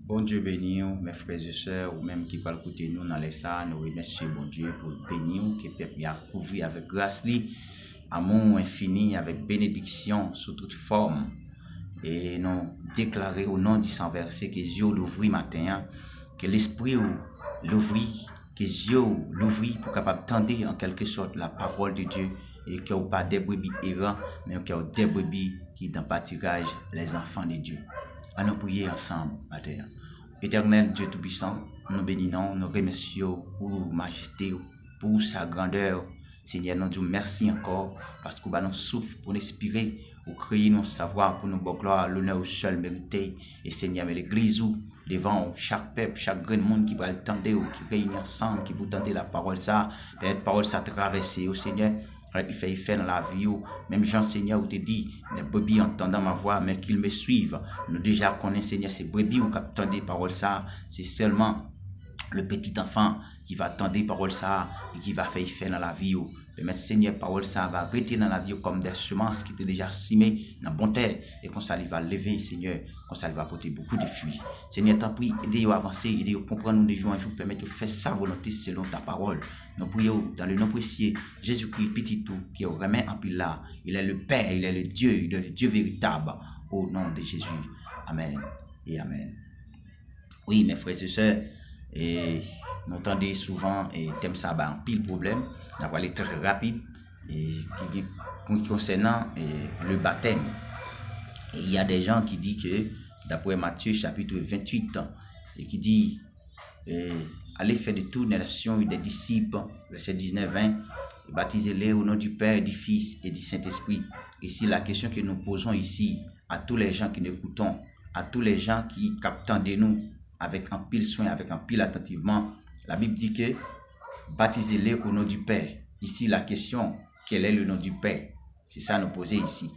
Bon Dieu béni, mes frères et sœurs, ou même qui parlent côté nous dans les salles, nous remercions bon Dieu pour le bénir, qui peuple a couvert avec grâce, amour infini, avec bénédiction sous toute forme. Et nous déclarer au nom du Saint verset que Dieu l'ouvrit matin, que l'Esprit l'ouvrit, que Dieu l'ouvrit pour capable tendre en quelque sorte la parole de Dieu et qu'il n'y ait pas des brebis errants, mais qu'il y ait des brebis qui dans pâturage les enfants de Dieu. Allons prier ensemble, matin. Éternel Dieu Tout-Puissant, nous bénissons, nous remercions pour majesté, pour sa grandeur. Seigneur, nous disons merci encore parce que nous souffle pour nous inspirer, pour créer nos savoirs, pour nous gloire, l'honneur au seul mérité. Et Seigneur, mais l'église devant chaque peuple, chaque grand monde qui va le tendre, qui réunit ensemble, qui vous tendre la parole, ça, la parole, ça traverser au Seigneur. Il fait dans la vie, même Jean Seigneur, où te dit, les brebis entendant ma voix, mais qu'ils me suivent. Nous déjà connaissons Seigneur, ces brebis où captent des paroles ça, c'est seulement le petit enfant qui va attendre des paroles ça et qui va faire dans la vie. Le maître Seigneur, parole ça va arrêter dans la vie comme des semences qui étaient déjà semées dans la bonne terre. Et comme ça, il va lever, Seigneur, comme ça, il va apporter beaucoup de fruits. Seigneur, t'en prie, aidez-nous à avancer, aidez-nous à comprendre nous de jour en jour, permettez de faire sa volonté selon ta parole. Nous prions dans le nom précieux, Jésus-Christ, petit tout, qui remet en pile là. Il est le Père, il est le Dieu véritable, au nom de Jésus. Amen et Amen. Oui, mes frères et sœurs, et nous entendons souvent et thème ça un pile problème. On va aller très rapide et concernant le baptême. Et il y a des gens qui disent que d'après Matthieu chapitre 28 et qui dit allez faire de toutes les nations des disciples, verset 19-20, baptisez-les au nom du Père, du Fils et du Saint-Esprit. Ici, la question que nous posons ici à tous les gens qui nous écoutons, à tous les gens qui captent de nous avec un pile soin, avec un pile attentivement, la Bible dit que baptisez-les au nom du Père. Ici, la question, quel est le nom du Père? C'est ça nous poser ici.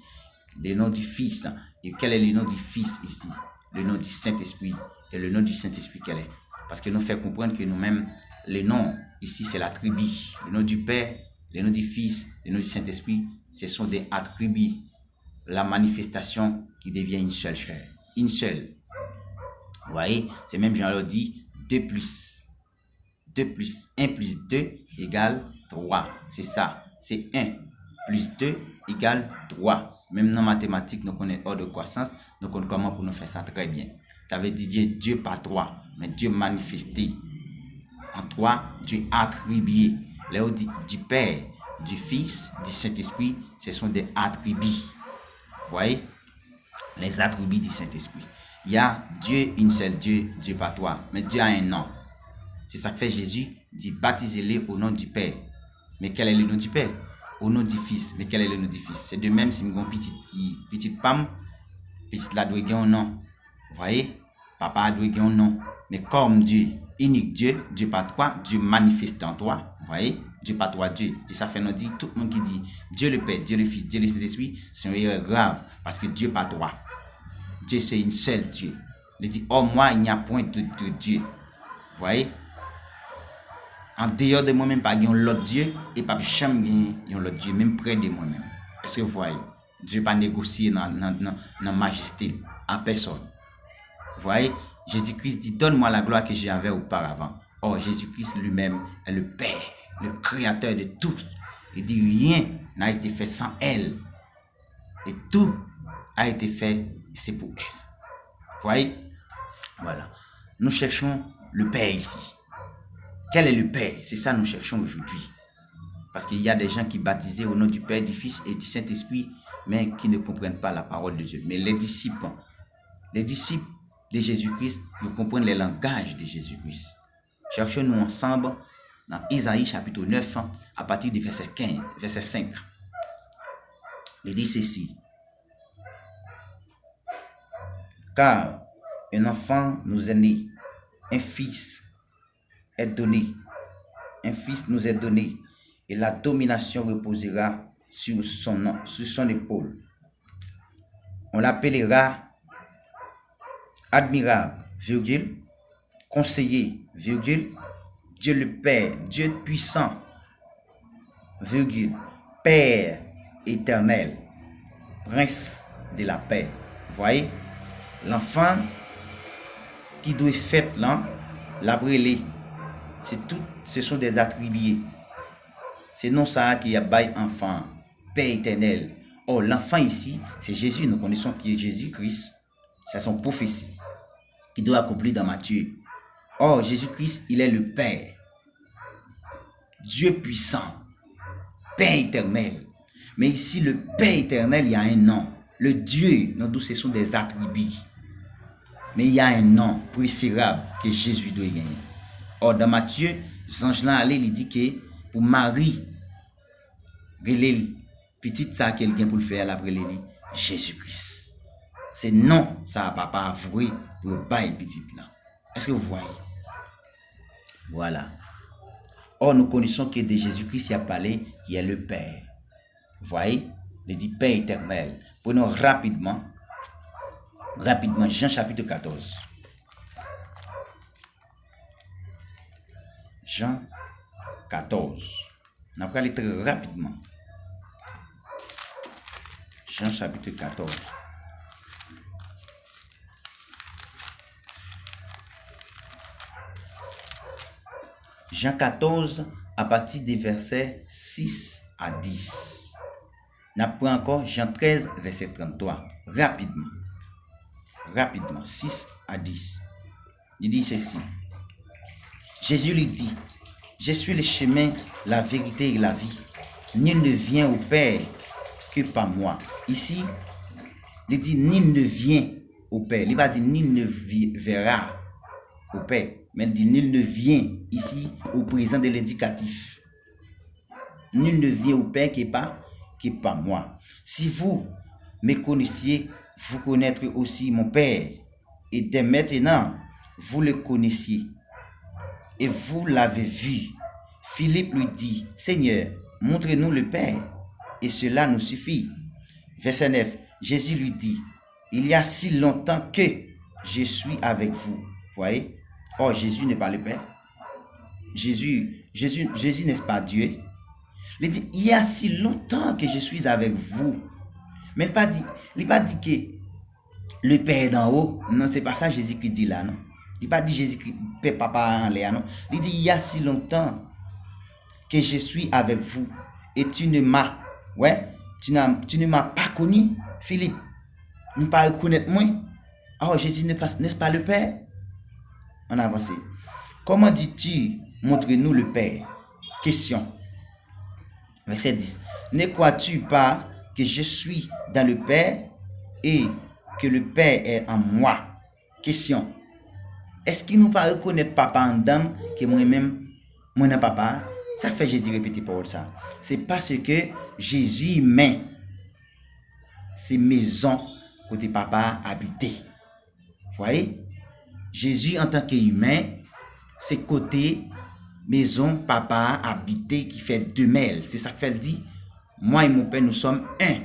Le nom du Fils. Et quel est le nom du Fils ici? Le nom du Saint-Esprit. Et le nom du Saint-Esprit, quel est? Parce que nous fait comprendre que nous-mêmes, le nom ici, c'est l'attribut. Le nom du Père, le nom du Fils, le nom du Saint-Esprit, ce sont des attributs. La manifestation qui devient une seule chair. Une seule. Vous voyez, c'est même Jean leur dit 2 plus 1 plus 2 égale 3. C'est ça. C'est 1 plus 2 égale 3. Même dans mathématiques, nous connaissons ordre de croissance. Donc, on comment pour nous faire ça très bien. Ça veut dire Dieu pas 3, mais Dieu manifesté. En 3, Dieu attribué. Là, on dit du Père, du Fils, du Saint-Esprit, ce sont des attributs. Vous voyez? Les attributs du Saint-Esprit. Il y a Dieu, une seule Dieu, Dieu pas toi, mais Dieu a un nom. C'est ça que fait Jésus, dit baptisez-les au nom du Père. Mais quel est le nom du Père? Au nom du Fils. Mais quel est le nom du Fils? C'est de même si nous avons une petite femme, petite la doit un nom. Vous voyez? Papa doit un nom. Mais comme Dieu, unique Dieu, Dieu pas toi, Dieu manifeste en toi. Vous voyez? Dieu pas toi, Dieu. Et ça fait nous dire, tout le monde qui dit Dieu le Père, Dieu le Fils, Dieu le Saint-Esprit, c'est une erreur grave. Parce que Dieu pas toi. Dieu c'est une seule Dieu. Il dit, oh moi, il n'y a point de Dieu. Vous voyez? En dehors de moi-même, pas l'autre Dieu, et pas jamais l'autre Dieu, même près de moi-même. Est-ce que vous voyez? Dieu pas négocier dans la majesté en personne. Vous voyez? Jésus-Christ dit, donne-moi la gloire que j'avais auparavant. Or, Jésus-Christ lui-même est le Père, le Créateur de tous. Il dit, rien n'a été fait sans elle. Et tout a été fait, c'est pour elle. Vous voyez? Voilà. Nous cherchons le Père ici. Quel est le Père? C'est ça que nous cherchons aujourd'hui. Parce qu'il y a des gens qui baptisent au nom du Père, du Fils et du Saint-Esprit, mais qui ne comprennent pas la parole de Dieu. Mais les disciples de Jésus-Christ, ils comprennent le langage de Jésus-Christ. Cherchons-nous ensemble dans Isaïe chapitre 9, à partir du verset 15, verset 5. Il dit ceci. Car un enfant nous est né, un fils est donné, un fils nous est donné, et la domination reposera sur son épaule. On l'appellera admirable, virgule, conseiller, virgule, Dieu le Père, Dieu puissant, virgule, Père éternel, Prince de la paix. Vous voyez, l'enfant qui doit être fait là, la brûler. Ce sont des attributs. C'est non ça qui a bail enfant, Père éternel. Oh, l'enfant ici, c'est Jésus. Nous connaissons qui est Jésus-Christ. C'est son prophétie qui doit accomplir dans Matthieu. Oh, Jésus-Christ, il est le Père. Dieu puissant. Père éternel. Mais ici, le Père éternel, il y a un nom. Le Dieu, nous, ce sont des attributs. Mais il y a un nom préférable que Jésus doit gagner. Or, dans Matthieu, Jean allé, il dit que pour Marie, petite ça quelqu'un pour le faire après Jésus-Christ. C'est non, ça papa avoué pour le bail petite là. Est-ce que vous voyez? Voilà. Or, nous connaissons que de Jésus-Christ, il a parlé, qui est le Père. Vous voyez? Il dit Père éternel. Prenons rapidement, Jean chapitre 14. Jean 14. On va aller très rapidement. Jean chapitre 14. Jean 14, à partir des versets 6 à 10. On apprend encore Jean 13, verset 33. Rapidement. 6 à 10. Il dit ceci. Jésus lui dit, je suis le chemin, la vérité et la vie. Nul ne vient au Père que par moi. Ici, il dit, nul ne vient au Père. Il va dire, nul ne verra au Père. Mais il dit, nul ne vient ici au présent de l'indicatif. Nul ne vient au Père que par moi. Si vous me connaissiez, vous connaîtrez aussi mon Père. Et dès maintenant, vous le connaissiez. Et vous l'avez vu. Philippe lui dit, Seigneur, montre-nous le Père, et cela nous suffit. Verset 9, Jésus lui dit, il y a si longtemps que je suis avec vous. Voyez? Oh, Jésus n'est pas le Père. Jésus n'est pas Dieu. Il dit, il y a si longtemps que je suis avec vous. Mais il n'a pas dit que le Père est d'en haut. Non, c'est pas ça Jésus qui dit là, non. Il n'a pas dit Jésus qui Père papa en l'air, non. Il dit, il y a si longtemps que je suis avec vous. Et tu ne m'as pas connu, Philippe. Ne pas reconnaître moi. Oh, Jésus n'est-ce pas le Père? On avance. Comment dis-tu, montre-nous le Père? Question. Verset 10. Ne crois-tu pas que je suis dans le Père et que le Père est en moi? Question. Est-ce qu'il nous pas reconnaître papa en dame que moi-même, mon papa? Ça fait Jésus répéter pour ça. C'est parce que Jésus met ces maisons côté papa habité. Vous voyez? Jésus en tant qu'humain, c'est côté maison papa habité qui fait demeure. C'est ça qu'il dit. Moi et mon père, nous sommes un.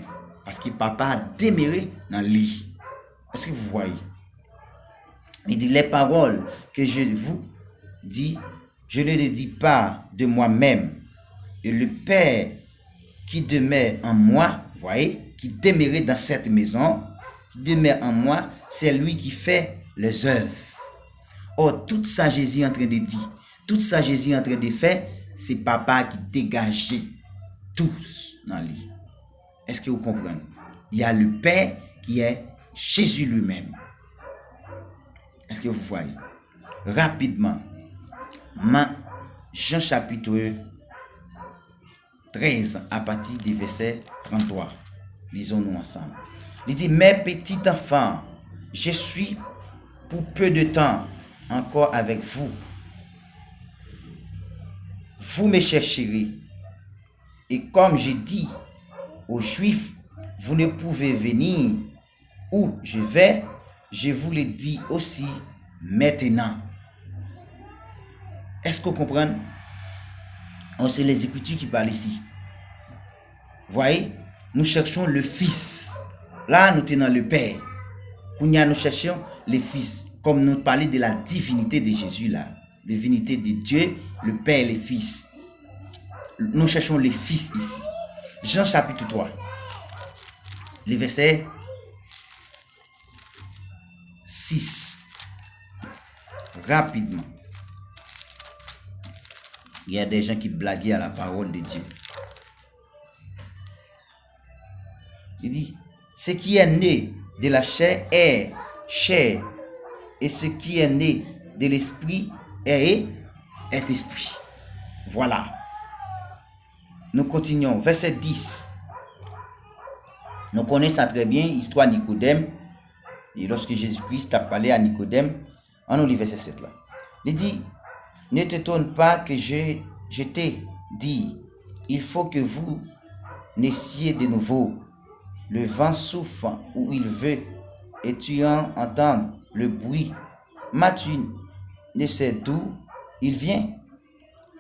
Parce que papa a demeuré dans le lit. Est-ce que vous voyez? Il dit, les paroles que je vous dis, je ne les dis pas de moi-même. Et le Père qui demeure en moi, vous voyez, qui demeurait dans cette maison, qui demeure en moi, c'est lui qui fait les œuvres. Or, tout ça Jésus est en train de dire, tout ça Jésus est en train de faire, c'est papa qui dégageait tous dans lui. Est-ce que vous comprenez? Il y a le Père qui est Jésus lui-même. Est-ce que vous voyez? Rapidement, Jean chapitre 13 à partir du verset 33. Lisons-nous ensemble. Il dit, mes petits enfants, je suis pour peu de temps encore avec vous. Vous me chercherez. Et comme je dis aux Juifs, vous ne pouvez venir où je vais, je vous le dis aussi maintenant. Est-ce que vous comprenez? C'est les Écritures qui parlent ici. Voyez, nous cherchons le Fils. Là, nous tenons le Père. Nous cherchons le Fils. Comme nous parlons de la divinité de Jésus là. Divinité de Dieu, le Père et le Fils. Nous cherchons le Fils ici. Jean chapitre 3. Le verset 6. rapidement. Il y a des gens qui blaguent à la parole de Dieu. Il dit, ce qui est né de la chair est chair, et ce qui est né de l'esprit est esprit. Voilà. Nous continuons. Verset 10. Nous connaissons très bien l'histoire de Nicodème. Et lorsque Jésus-Christ a parlé à Nicodème, on lit verset 7 là. Il dit, ne t'étonne pas que je t'ai dit, il faut que vous naissiez de nouveau. Le vent souffle où il veut, et tu entends le bruit, mais tu ne sais d'où il vient,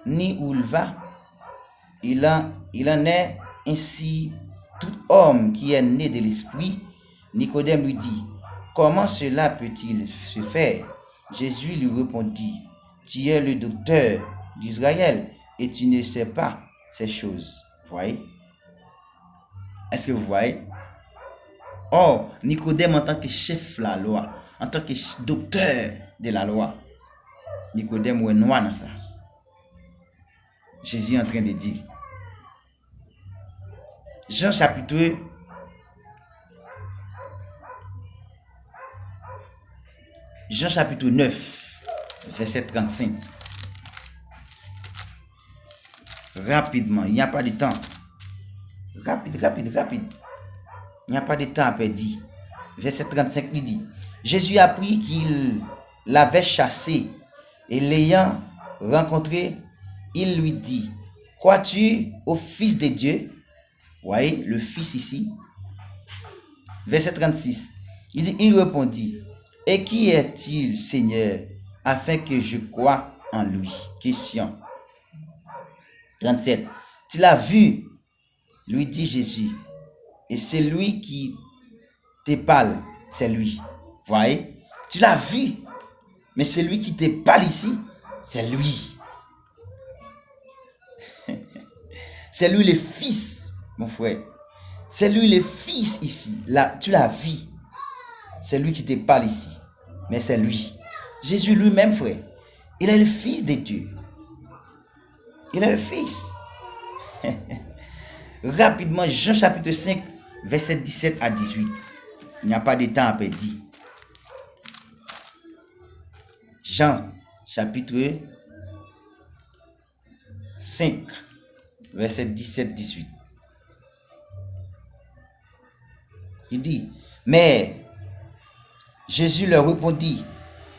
ni où il va. Il en est ainsi tout homme qui est né de l'esprit. Nicodème lui dit, comment cela peut-il se faire? Jésus lui répondit, tu es le docteur d'Israël et tu ne sais pas ces choses. Voyez? Est-ce que vous voyez? Oh, Nicodème en tant que chef de la loi, en tant que docteur de la loi, Nicodème est noir dans ça. Jésus est en train de dire. Jean chapitre 9, verset 35. Rapidement, il n'y a pas de temps. Rapide. Il n'y a pas de temps à perdre. Verset 35 il dit, Jésus apprit qu'il l'avait chassé et l'ayant rencontré, il lui dit, crois-tu au Fils de Dieu? Voyez, le Fils ici. Verset 36. Il répondit, et qui est-il, Seigneur, afin que je croie en lui? Question. 37. Tu l'as vu, lui dit Jésus, et c'est lui qui te parle, c'est lui. Voyez, tu l'as vu, mais c'est lui qui te parle ici, c'est lui. C'est lui le Fils, mon frère. C'est lui le Fils ici. Là, tu l'as vu. C'est lui qui te parle ici. Mais c'est lui. Jésus lui-même, frère. Il est le Fils de Dieu. Il est le Fils. Rapidement, Jean chapitre 5, verset 17 à 18. Il n'y a pas de temps à perdre. Jean chapitre 5, verset 17-18. Il dit, mais Jésus leur répondit,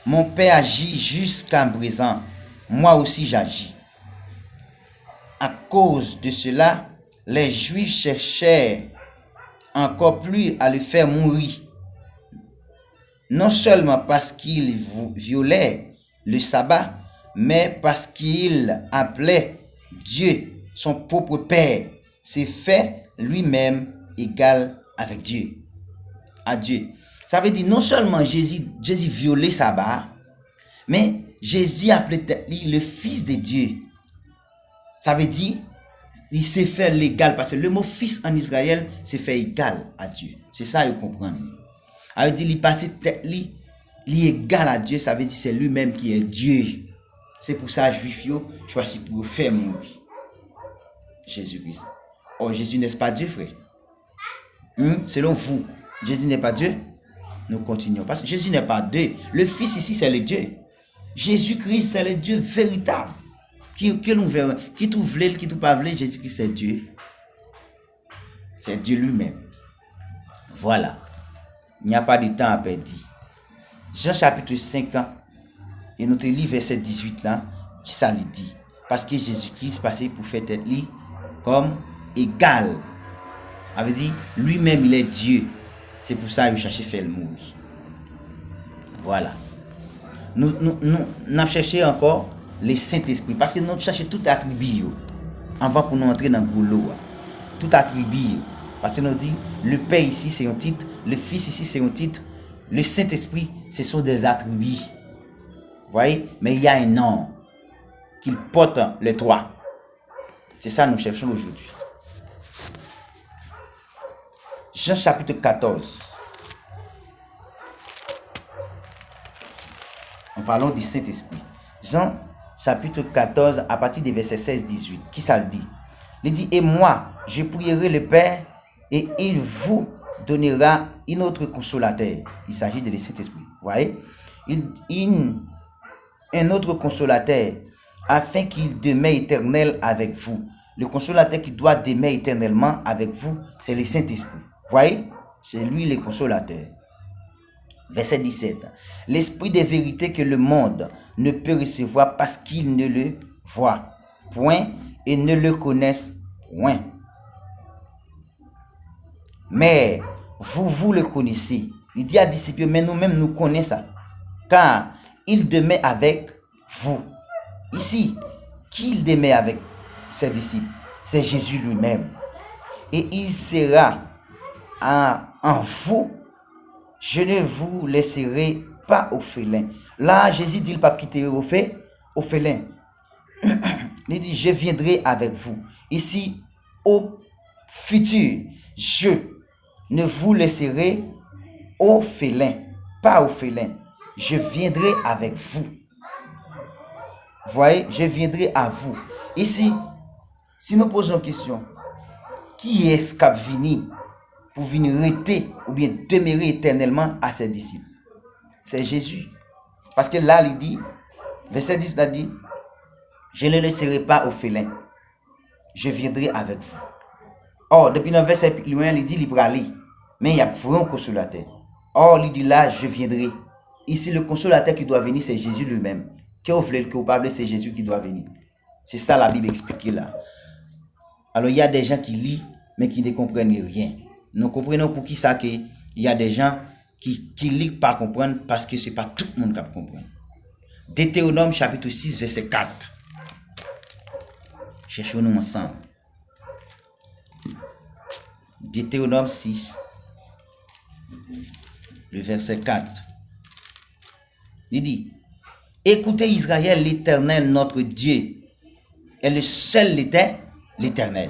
mon Père agit jusqu'à présent, moi aussi j'agis. À cause de cela, les Juifs cherchèrent encore plus à le faire mourir. Non seulement parce qu'il violait le sabbat, mais parce qu'il appelait Dieu son propre Père, s'est fait lui-même égal avec Dieu. À Dieu. Ça veut dire non seulement Jésus violait le sabbat, mais Jésus appelait le Fils de Dieu. Ça veut dire il s'est fait l'égal, parce que le mot fils en Israël s'est fait égal à Dieu. C'est ça il comprend. Ça veut dire il passe tête li égal à Dieu, ça veut dire c'est lui-même qui est Dieu. C'est pour ça juif yo choisi pour faire mourir Jésus-Christ. Oh, Jésus n'est pas Dieu, frère. Selon vous, Jésus n'est pas Dieu? Nous continuons. Parce que Jésus n'est pas Dieu. Le Fils ici, c'est le Dieu. Jésus-Christ, c'est le Dieu véritable. Qui nous verra, qui tout voulait, qui tout pas voulait, Jésus-Christ, c'est Dieu. C'est Dieu lui-même. Voilà. Il n'y a pas de temps à perdre. Jean chapitre 5, et notre livre verset 18 là, qui ça lui dit. Parce que Jésus-Christ passé pour faire tête lui comme égal. Ça veut dire, lui-même, il est Dieu. C'est pour ça qu'il cherche à faire le mourir. Voilà. Nous avons cherché encore le Saint-Esprit. Parce que nous cherchons tout attribut. Avant pour nous entrer dans le boulot. Tout attribut. Parce que nous dit, le Père ici, c'est un titre. Le Fils ici, c'est un titre. Le Saint-Esprit, ce sont des attributs. Vous voyez? Mais il y a un nom qu'il porte les trois. C'est ça que nous cherchons aujourd'hui. Jean chapitre 14. En parlant du Saint-Esprit. Jean chapitre 14 à partir des versets 16-18. Qui ça le dit? Il dit, et moi, je prierai le Père et il vous donnera un autre consolateur. Il s'agit de le Saint-Esprit. Vous voyez? Un autre consolateur afin qu'il demeure éternel avec vous. Le consolateur qui doit demeurer éternellement avec vous, c'est le Saint-Esprit. Vous voyez? C'est lui le consolateur. Verset 17. L'esprit de vérité que le monde ne peut recevoir parce qu'il ne le voit point et ne le connaissent point. Mais vous le connaissez. Il dit à disciples, mais nous-mêmes nous connaissons, car il demeure avec vous. Ici, qui il demeure avec ses disciples? C'est Jésus lui-même. Et il sera en vous. Je ne vous laisserai pas orphelin. Là, Jésus dit, il ne pas quitter orphelin. Il dit, je viendrai avec vous. Ici, au futur, je ne vous laisserai orphelin. Pas orphelin. Je viendrai avec vous. Vous voyez, je viendrai à vous. Ici, si nous posons une question, qui est-ce qui a venu pour venir rester ou bien demeurer éternellement à ses disciples? C'est Jésus. Parce que là, il dit, verset 10, il a dit, je ne laisserai pas orphelin. Je viendrai avec vous. Or, depuis le verset plus loin, il dit, il va aller. Mais il y a vraiment un consolateur. Or, il dit là, je viendrai. Ici, le consolateur qui doit venir, c'est Jésus lui-même. Que vous parlez, c'est Jésus qui doit venir. C'est ça la Bible explique là. Alors, il y a des gens qui lisent, mais qui ne comprennent rien. Nous comprenons pour qui ça qu'il y a des gens qui lisent pas comprendre parce que ce n'est pas tout le monde qui comprend. Deutéronome chapitre 6, verset 4. Cherchons-nous ensemble. Deutéronome 6, le verset 4. Il dit, écoutez Israël, l'Éternel, notre Dieu, est le seul l'Éternel.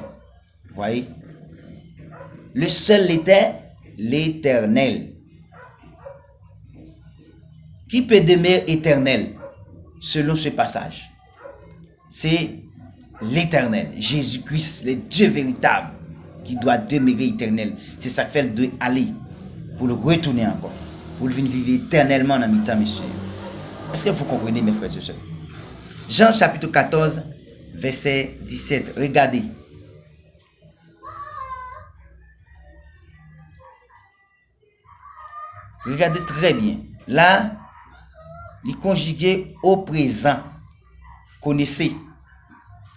Vous voyez? Le seul l'Éternel. Qui peut demeurer éternel selon ce passage? C'est l'Éternel, Jésus-Christ, le Dieu véritable, qui doit demeurer éternel. C'est ça qu'il doit aller pour le retourner encore, pour le venir vivre éternellement dans le temps, monsieur. Est-ce que vous comprenez, mes frères et sœurs? Jean chapitre 14, verset 17. Regardez. Regardez très bien. Là, il conjugué au présent. Connaissez.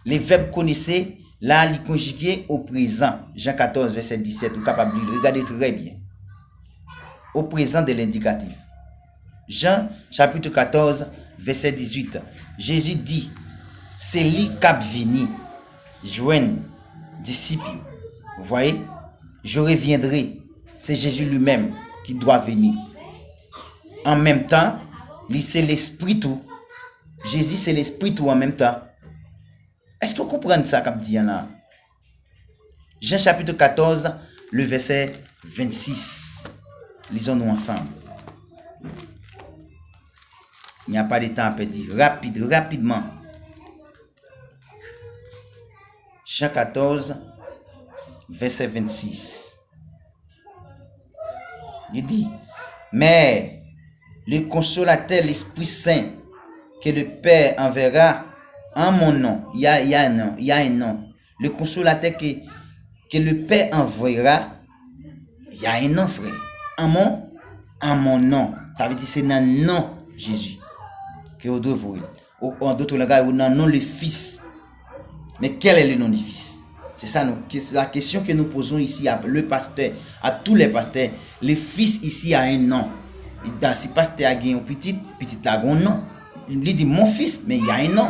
Les verbes connaissez, là, il conjugué au présent. Jean 14, verset 17. Vous êtes capable de lire. Regardez très bien. Au présent de l'indicatif. Jean chapitre 14, verset 18. Jésus dit, c'est lui qui venu joindre disciples. Vous voyez? Je reviendrai. C'est Jésus lui-même qui doit venir. En même temps, c'est l'esprit tout. Jésus, c'est l'esprit tout en même temps. Est-ce que vous comprenez ça comme dit là? Jean chapitre 14, le verset 26. Lisons-nous ensemble. Il n'y a pas de temps à perdre. Rapidement. Jean 14, verset 26. Il dit, mais le consolateur, l'Esprit Saint, que le Père enverra en mon nom. Il y a un nom. Le consolateur que le Père envoyera, il y a un nom, frère. En mon nom. Ça veut dire c'est dans le nom Jésus que vous devez voir. En d'autres langages, dans le nom le Fils. Mais quel est le nom du Fils? C'est ça la question que nous posons ici à le pasteur, à tous les pasteurs. Le Fils ici a un nom. Si le pasteur a un petit a un nom. Il lui dit mon fils, mais il y a un nom.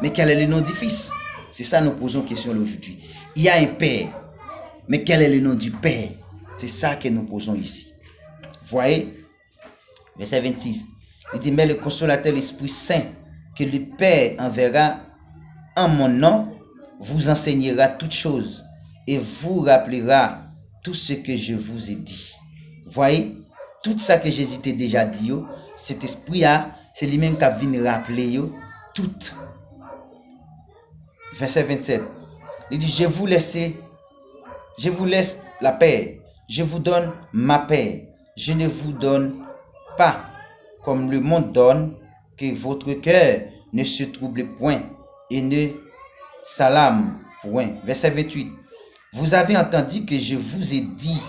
Mais quel est le nom du Fils? C'est ça que nous posons question aujourd'hui. Il y a un Père. Mais quel est le nom du Père? C'est ça que nous posons ici. Voyez, verset 26. Il dit, mais le consolateur, l'Esprit Saint, que le Père enverra en mon nom, vous enseignera toutes choses et vous rappellera tout ce que je vous ai dit. Voyez, tout ça que Jésus t'a déjà dit, cet esprit-là, c'est lui-même qui a venu rappeler tout. Verset 27. Il dit, je vous laisse la paix. Je vous donne ma paix. Je ne vous donne pas comme le monde donne, que votre cœur ne se trouble point et ne s'alarme point. Verset 28. Vous avez entendu que je vous ai dit,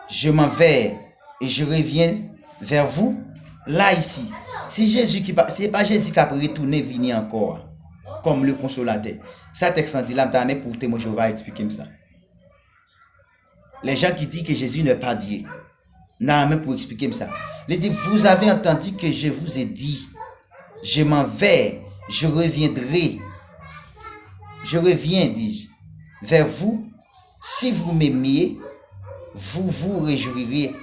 je m'en vais et je reviens vers vous. Là, ici, si Jésus qui ce n'est pas Jésus qui a retourné venir encore, comme le consolateur. Ça, texte dit là, pour témoin, je vais expliquer ça. Les gens qui disent que Jésus n'est pas Dieu, non, mais pour expliquer ça. Il dit, vous avez entendu que je vous ai dit, je m'en vais, je reviendrai. Je reviens, dis-je, vers vous. Si vous m'aimiez, vous vous réjouirez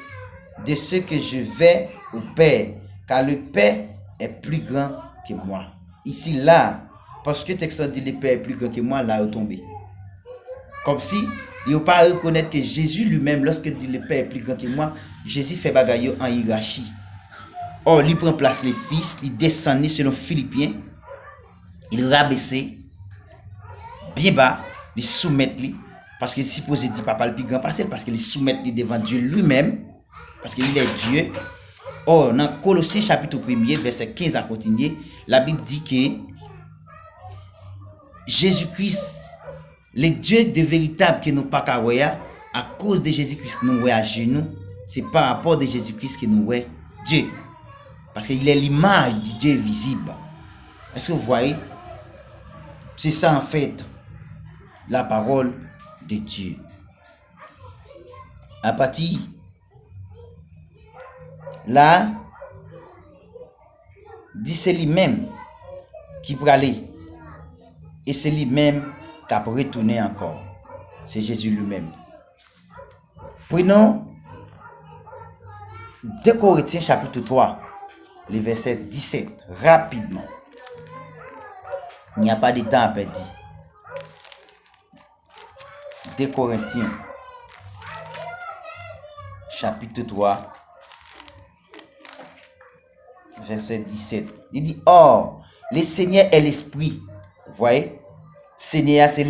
de ce que je vais au Père, car le Père est plus grand que moi. Ici, là, parce que le texte dit le Père est plus grand que moi, là, il est tombé. Comme si, il ne faut pas reconnaître que Jésus lui-même, lorsqu'il dit le Père est plus grand que moi, Jésus fait bagaille en hiérarchie. Or, il prend place les fils, il descend selon Philippiens, il rabaisse bien bas, il soumet lui, parce qu'il suppose dire papa le plus grand parce qu'il soumet devant Dieu lui-même, parce qu'il est Dieu. Or, dans Colossiens chapitre 1er, verset 15 à continuer, la Bible dit que Jésus-Christ, le Dieu de véritable que nous pas qu'à voir, à cause de Jésus-Christ, nous voyons à genoux, c'est par rapport de Jésus-Christ que nous voyons Dieu. Parce qu'il est l'image du Dieu visible. Est-ce que vous voyez? C'est ça en fait, la parole de Dieu. À partir là, dit c'est lui-même qui peut aller. Et c'est lui-même qui a retourné encore. C'est Jésus lui-même. Prenons 2 Corinthiens chapitre 3, le verset 17, rapidement. Il n'y a pas de temps à perdre. 2 Corinthiens chapitre 3, verset 17. Il dit, or, le Seigneur est l'Esprit. Vous voyez? Seigneur, c'est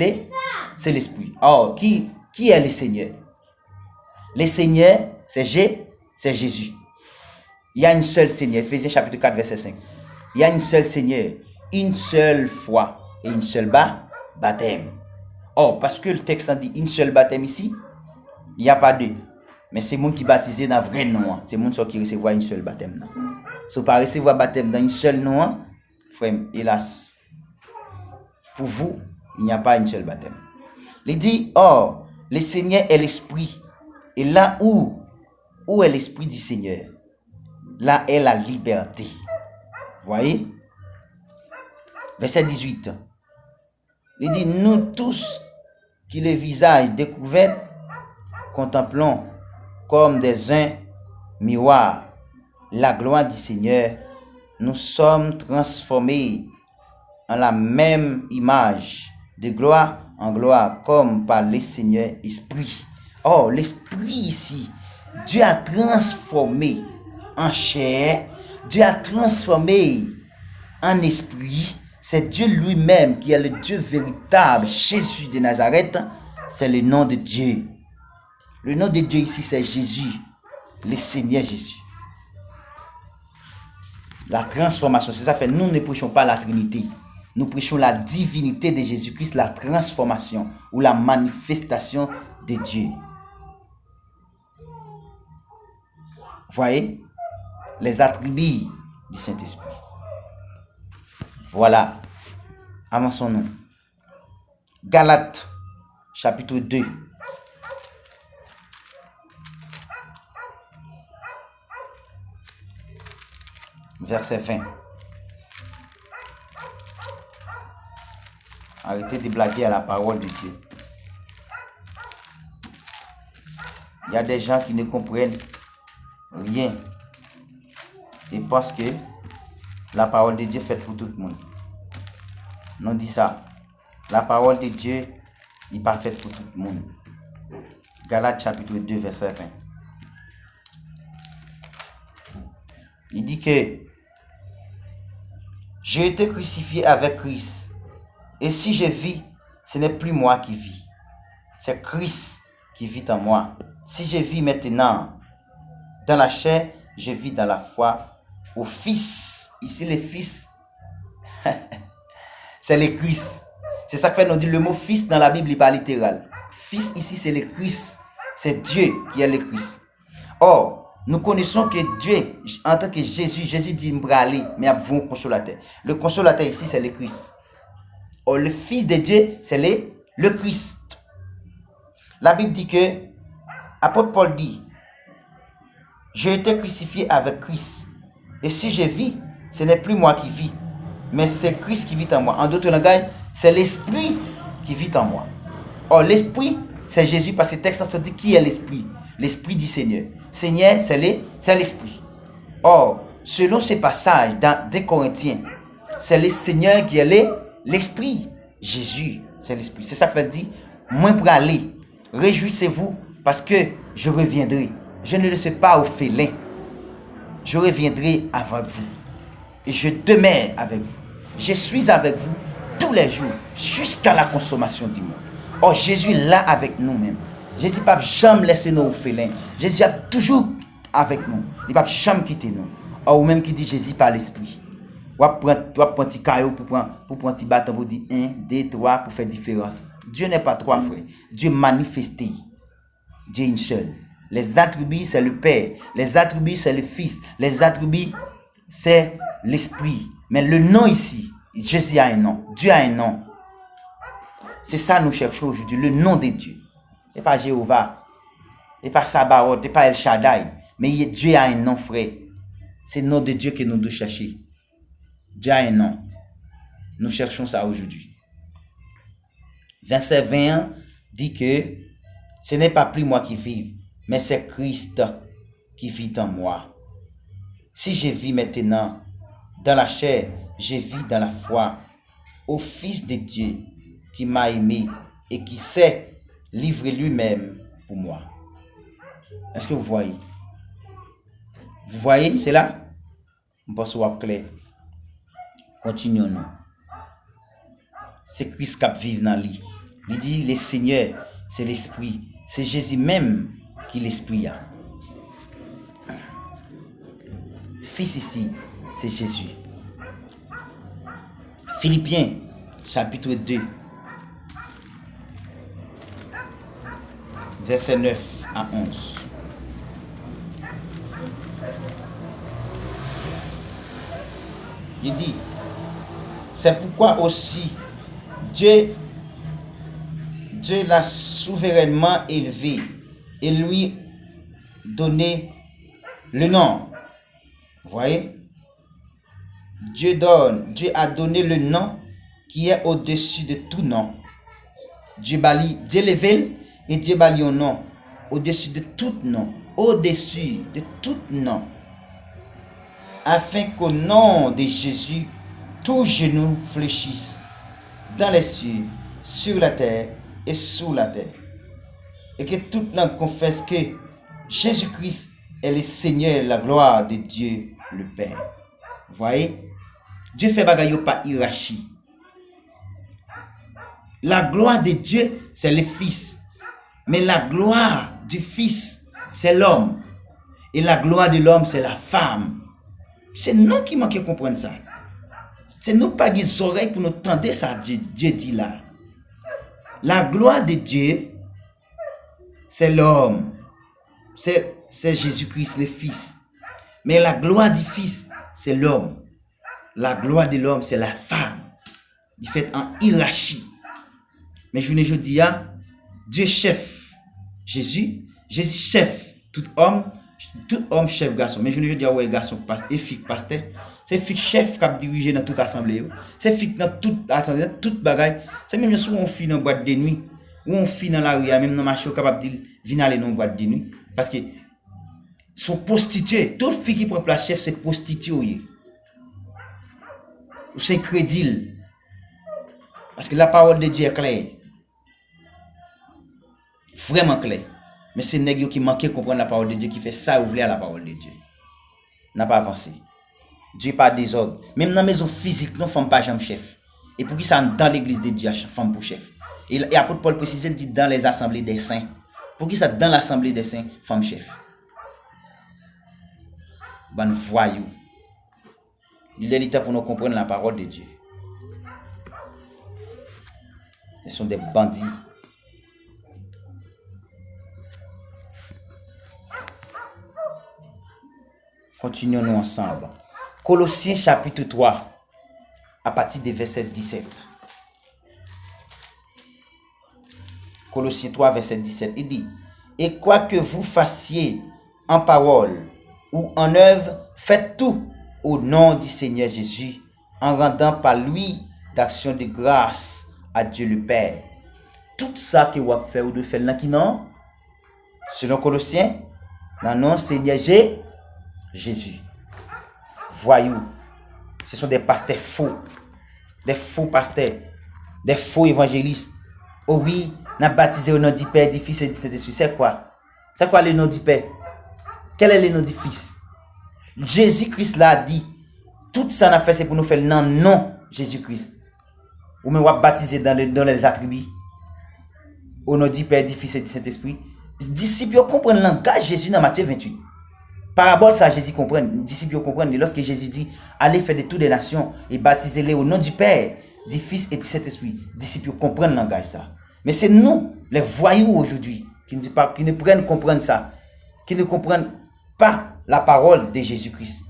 l'Esprit. Or, qui est le Seigneur? Le Seigneur, c'est Jésus. Il y a une seule Seigneur. Ephésiens chapitre 4, verset 5. Il y a une seule Seigneur, une seule foi et une seule baptême. Or, parce que le texte dit une seule baptême ici, il n'y a pas deux. Mais c'est monde qui baptisé dans le vrai nom. C'est monde qui recevoir une seule baptême. Si vous ne recevoir baptême dans une seule nom, frère, hélas, pour vous, il n'y a pas une seule baptême. Il dit, or, le Seigneur est l'Esprit. Et là où est l'Esprit du Seigneur, là est la liberté. Vous voyez? Verset 18. Il dit, nous tous qui le visage découvert, contemplons comme des un miroir la gloire du Seigneur, nous sommes transformés en la même image, de gloire en gloire, comme par le Seigneur Esprit. Oh, l'Esprit ici, Dieu a transformé en chair, Dieu a transformé en esprit. C'est Dieu lui-même qui est le Dieu véritable. Jésus de Nazareth, c'est le nom de Dieu. Le nom de Dieu ici, c'est Jésus, le Seigneur Jésus. La transformation, c'est ça fait, nous ne prêchons pas la Trinité. Nous prêchons la divinité de Jésus-Christ, la transformation ou la manifestation de Dieu. Voyez les attributs du Saint-Esprit. Voilà. Avançons-nous. Galates, chapitre 2. Verset 20. Arrêtez de blaguer à la parole de Dieu. Il y a des gens qui ne comprennent rien et pensent que la parole de Dieu est faite pour tout le monde. Non, dit ça. La parole de Dieu n'est pas faite pour tout le monde. Galates chapitre 2, verset 20. Il dit que J'ai été crucifié avec Christ. Et si je vis, ce n'est plus moi qui vis. C'est Christ qui vit en moi. Si je vis maintenant dans la chair, je vis dans la foi au Fils. Ici, le Fils, c'est le Christ. C'est ça que fait nous dire le mot Fils dans la Bible n'est pas littéral. Fils ici, c'est le Christ. C'est Dieu qui est le Christ. Or, nous connaissons que Dieu, en tant que Jésus dit m'braler, mais à vous consolateur. Le consolateur ici, c'est le Christ. Or, le Fils de Dieu, c'est le Christ. La Bible dit que, apôtre Paul dit, j'ai été crucifié avec Christ. Et si je vis, ce n'est plus moi qui vis, mais c'est Christ qui vit en moi. En d'autres langages, c'est l'Esprit qui vit en moi. Or, l'Esprit, c'est Jésus, parce que le texte se dit qui est l'Esprit. L'Esprit du Seigneur. Seigneur, c'est l'Esprit. Or, selon ce passage dans 2 Corinthiens, c'est le Seigneur qui est l'Esprit. Jésus, c'est l'Esprit. C'est ça que dit, moi pour aller, réjouissez-vous parce que je reviendrai. Je ne laisse pas au félin. Je reviendrai avec vous. Et je demeure avec vous. Je suis avec vous tous les jours jusqu'à la consommation du monde. Or, Jésus est là avec nous-mêmes. Jésus ne va jamais laisser nous au félin. Jésus est toujours avec nous. Il ne va jamais quitter nous. Or, ou même qui dit Jésus par l'Esprit. Tu vas prendre un petit caillou pour prendre un petit bâton pour dire 1, 2, 3 pour faire différence. Dieu n'est pas trois frères. Dieu manifesté. Dieu est une seule. Les attributs, c'est le Père. Les attributs, c'est le Fils. Les attributs, c'est l'Esprit. Mais le nom ici, Jésus a un nom. Dieu a un nom. C'est ça que nous cherchons aujourd'hui. Le nom de Dieu. Et pas Jéhovah. Et pas Sabaoth. Et pas El Shaddai. Mais Dieu a un nom, frère. C'est le nom de Dieu que nous devons chercher. Dieu a un nom. Nous cherchons ça aujourd'hui. Verset 21 dit que ce n'est pas plus moi qui vis, mais c'est Christ qui vit en moi. Si je vis maintenant dans la chair, je vis dans la foi au Fils de Dieu qui m'a aimé et qui s'est livré lui-même pour moi. Est-ce que vous voyez? Vous voyez, c'est là? On pense au clair. Continuons-nous. C'est Christ qui vit dans lui. Il dit, le Seigneur, c'est l'Esprit. C'est Jésus même qui l'Esprit a. Fils ici, c'est Jésus. Philippiens, chapitre 2, versets 9 à 11. Il dit, c'est pourquoi aussi Dieu l'a souverainement élevé et lui donné le nom. Vous voyez? Dieu a donné le nom qui est au-dessus de tout nom. Dieu levé et Dieu bali un nom au-dessus de tout nom. Au-dessus de tout nom. Afin qu'au nom de Jésus, tous genoux fléchissent dans les cieux, sur la terre et sous la terre. Et que toute langue confesse que Jésus-Christ est le Seigneur, la gloire de Dieu le Père. Vous voyez? Dieu fait bagaille pas hiérarchie. La gloire de Dieu, c'est le Fils. Mais la gloire du Fils, c'est l'homme. Et la gloire de l'homme, c'est la femme. C'est nous qui manquons comprendre ça. C'est nous pas des oreilles pour nous tendre ça, Dieu dit là. La gloire de Dieu, c'est l'homme. C'est Jésus-Christ, le Fils. Mais la gloire du Fils, c'est l'homme. La gloire de l'homme, c'est la femme. Il fait en hiérarchie. Mais je ne dis pas, Dieu chef Jésus chef tout homme chef garçon. Mais je ne dis pas, ouais, garçon, et fille pasteur. C'est fille chef qui a dirigé dans toute assemblée. C'est fille dans toute assemblée, dans toute bagaille. C'est même si on fait dans boîte de nuit, ou on fait dans la rue, même dans le marché, capable de dire, venez aller dans boîte de nuit. Parce que sont prostituées. Toute fille qui prend place chef, c'est prostituée. Ou c'est crédit. Parce que la parole de Dieu est claire. Vraiment clair. Mais c'est nègres qui manquent comprendre la parole de Dieu qui fait ça ouvrir à la parole de Dieu. N'a pas avancé. Dieu pas désordre. Même dans la maison physique, non, femme pas jamais chef. Et pour qui ça dans l'église de Dieu, femme pour chef. Et apôtre Paul précise, il dit dans les assemblées des saints. Pour qui ça dans l'assemblée des saints, femme chef. Ban voyou. Il est temps pour nous comprendre la parole de Dieu. Ce sont des bandits. Continuons-nous ensemble. Colossiens chapitre 3, à partir des versets 17. Colossiens 3, verset 17, il dit, « Et quoi que vous fassiez en parole ou en œuvre, faites tout au nom du Seigneur Jésus, en rendant par lui d'action de grâce à Dieu le Père. » Tout ça que vous faites ou de faire là qui non, selon Colossiens, dans le nom Seigneur Jésus. Voyous, ce sont des pasteurs faux, des faux pasteurs, des faux évangélistes. Oh oui, on a baptisé au nom du Père, du Fils et du Saint-Esprit. C'est quoi? C'est quoi le nom du Père? Quel est le nom du Fils? Jésus-Christ l'a dit. Tout ça on a fait, c'est pour nous faire le nom Jésus-Christ. Ou même on va baptiser dans les attributs. Au nom du Père, du Fils et du Saint-Esprit. Disciples comprennent le langage Jésus dans Matthieu 28. Parabole ça, Jésus comprend. Disciples comprennent. Lorsque Jésus dit, allez faire de toutes les nations et baptisez-les au nom du Père, du Fils et du Saint-Esprit. Disciples comprennent le langage ça. Mais c'est nous, les voyous aujourd'hui, qui ne prennent comprendre ça, qui ne comprennent pas la parole de Jésus-Christ,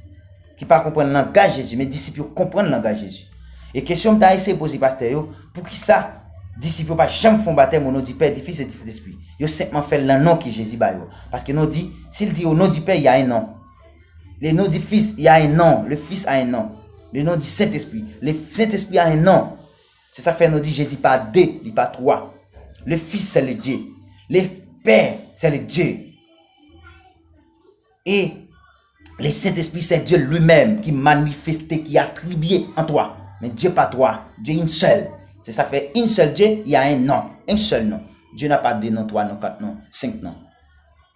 qui ne comprennent pas le langage de Jésus, mais disciples comprennent le langage de Jésus. Et question que essayé de poser pasteur, pour qui ça, disciples pas jamais font baptême au nom du Père, du Fils et du Saint-Esprit. Ils ont simplement fait le nom que Jésus a. Parce que nous dit, s'il dit au nom du Père, il y a un nom. Le nom du Fils, il y a un nom. Le Fils a un nom. Le nom du Saint-Esprit. Le Saint-Esprit a un nom. C'est ça fait nous dit Jésus pas deux, il pas trois. Le Fils, c'est le Dieu. Le Père, c'est le Dieu. Et le Saint-Esprit, c'est Dieu lui-même qui manifesté, qui a attribué en toi. Mais Dieu pas toi. Dieu une seule. C'est ça fait un seul Dieu, il y a un nom. Un seul nom. Dieu n'a pas deux noms, trois noms, quatre noms, cinq noms.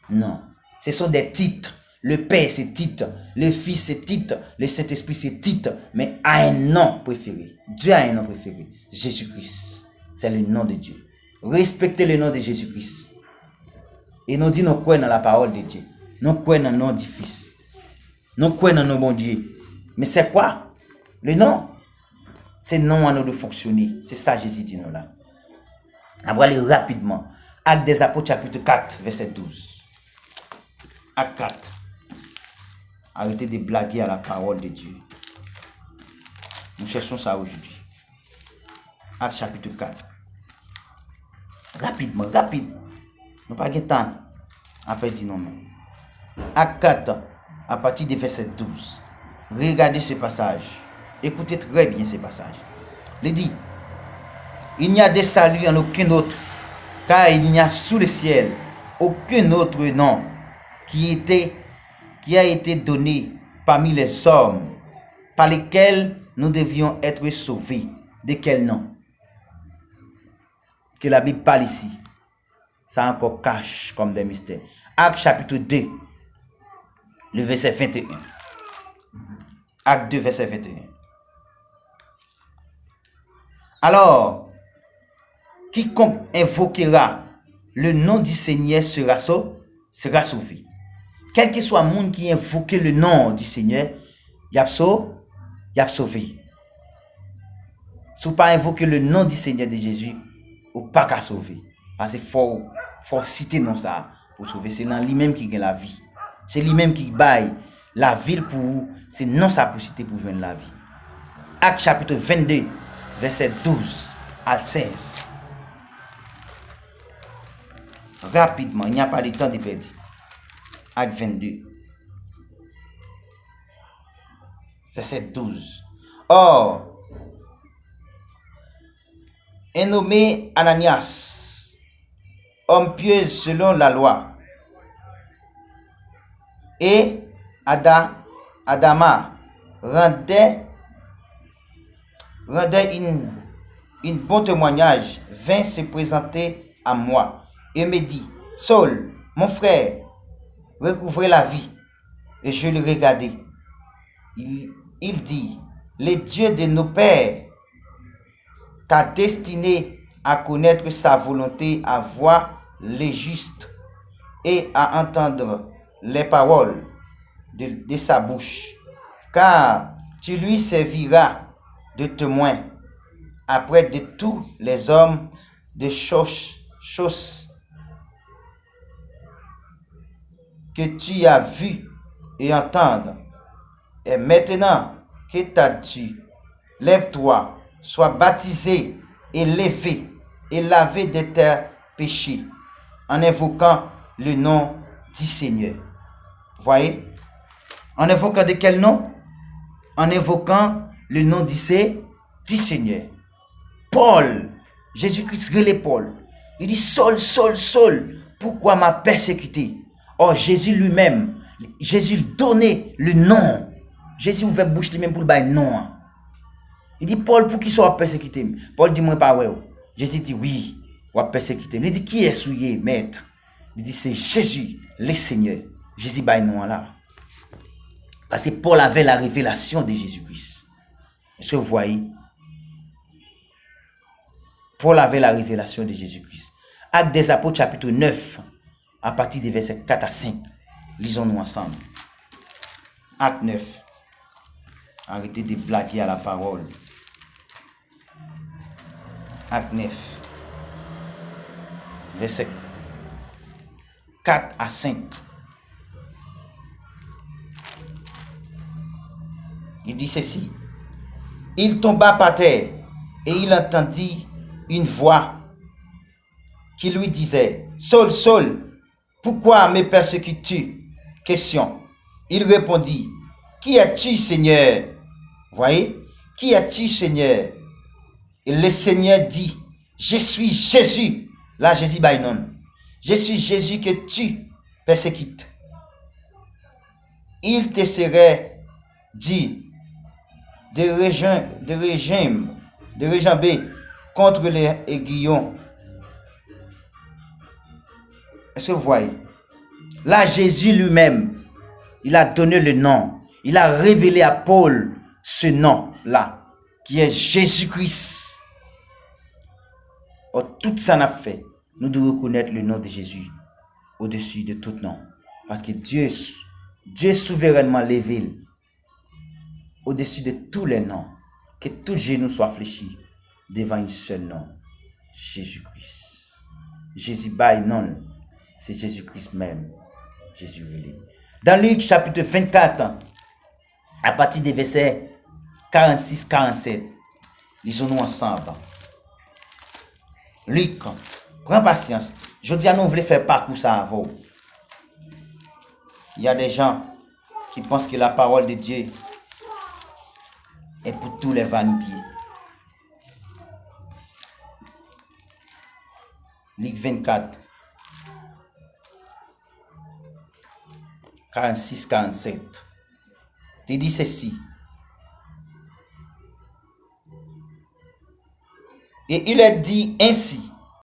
Non. Ce sont des titres. Le Père, c'est titre. Le Fils, c'est titre. Le Saint-Esprit, c'est titre. Mais a un nom préféré. Dieu a un nom préféré. Jésus-Christ. C'est le nom de Dieu. Respectez le nom de Jésus-Christ. Et nous disons, nous croyons dans la parole de Dieu. Nous croyons dans le nom du Fils. Nous croyons dans nos bons Dieu. Mais c'est quoi? Le nom? C'est non à nous de fonctionner. C'est ça Jésus dit nous là. On va aller rapidement. Actes des Apôtres chapitre 4, verset 12. Acte 4. Arrêtez de blaguer à la parole de Dieu. Nous cherchons ça aujourd'hui. Acte chapitre 4. Rapidement, rapide. Nous pas de temps. Après, dis non. Acte 4, à partir du verset 12. Regardez ce passage. Écoutez très bien ce passage. Il dit, il n'y a de salut en aucun autre, car il n'y a sous le ciel aucun autre nom qui a été donné parmi les hommes, par lesquels nous devions être sauvés. De quel nom? Que la Bible parle ici. Ça encore cache comme des mystères. Acte chapitre 2, le verset 21. Acte 2, verset 21. Alors, quiconque invoquera le nom du Seigneur sera sauvé. Quel que soit le monde qui invoque le nom du Seigneur, il y a sauvé. Si vous ne pas invoquer le nom du Seigneur de Jésus, vous ne pas qu'à sauver. Parce qu'il faut citer non ça pour sauver. C'est lui-même qui gagne la vie. C'est lui-même qui baille la ville pour vous. C'est non ça pour citer pour joindre la vie. Acte chapitre 22. Verset 12 à 16. Rapidement, il n'y a pas de temps de perdre. Acte 22. Verset 12. Or, un nommé Ananias, homme pieux selon la loi, et Adama rendait une bon témoignage, vint se présenter à moi et me dit, Saul, mon frère, recouvrez la vie. Et je le regardai. il dit, le Dieu de nos pères t'a destiné à connaître sa volonté, à voir les justes et à entendre les paroles de sa bouche. Car tu lui serviras de témoin après de tous les hommes de choses que tu as vues et entendre. Et maintenant que t'as-tu, lève-toi, sois baptisé et lavé de tes péchés, en invoquant le nom du Seigneur. Voyez? En invoquant de quel nom? En invoquant le nom du Seigneur. Paul, Jésus-Christ relève Paul. Il dit, Saul, Saul, Saul, pourquoi m'a persécuté? Or, Jésus lui-même, Jésus donnait le nom. Jésus ouvert bouche lui-même pour le bailler nom. Il dit, Paul, pour qui soit persécuté? Paul dit, moi pas ouais. Jésus dit, oui, on va persécuter. Il dit, qui est souillé, maître? Il dit, c'est Jésus, le Seigneur. Jésus baille nom là. Parce que Paul avait la révélation de Jésus-Christ. Est-ce que vous voyez? Paul avait la révélation de Jésus-Christ. Actes des Apôtres, chapitre 9, à partir des versets 4 à 5. Lisons-nous ensemble. Acte 9. Arrêtez de blaguer à la parole. Acte 9. Versets 4 à 5. Il dit ceci. Il tomba par terre et il entendit une voix qui lui disait, Saul, Saul, pourquoi me persécutes-tu? Question. Il répondit, qui es-tu, Seigneur? Voyez, qui es-tu, Seigneur? Et le Seigneur dit, je suis Jésus. Là, Jésus non. Je suis Jésus que tu persécutes. Il te serait dit de réjamber contre les aiguillons. Est-ce que vous voyez? Là, Jésus lui-même, il a donné le nom. Il a révélé à Paul ce nom-là, qui est Jésus-Christ. Tout ça n'a fait. Nous devons reconnaître le nom de Jésus au-dessus de tout nom. Parce que Dieu souverainement levé au-dessus de tous les noms. Que tout genou soit fléchi devant un seul nom. Jésus-Christ. Jésus by non. C'est Jésus-Christ même. Jésus relé. Dans Luc chapitre 24, à partir des versets 46-47, lisons-nous ensemble. Luc, prends patience. Je dis à nous, on voulait faire parcours ça avant. Il y a des gens qui pensent que la parole de Dieu est pour tous les va-nu-pieds. Luc 24, 46-47. Il dit ceci. Et il a dit ainsi,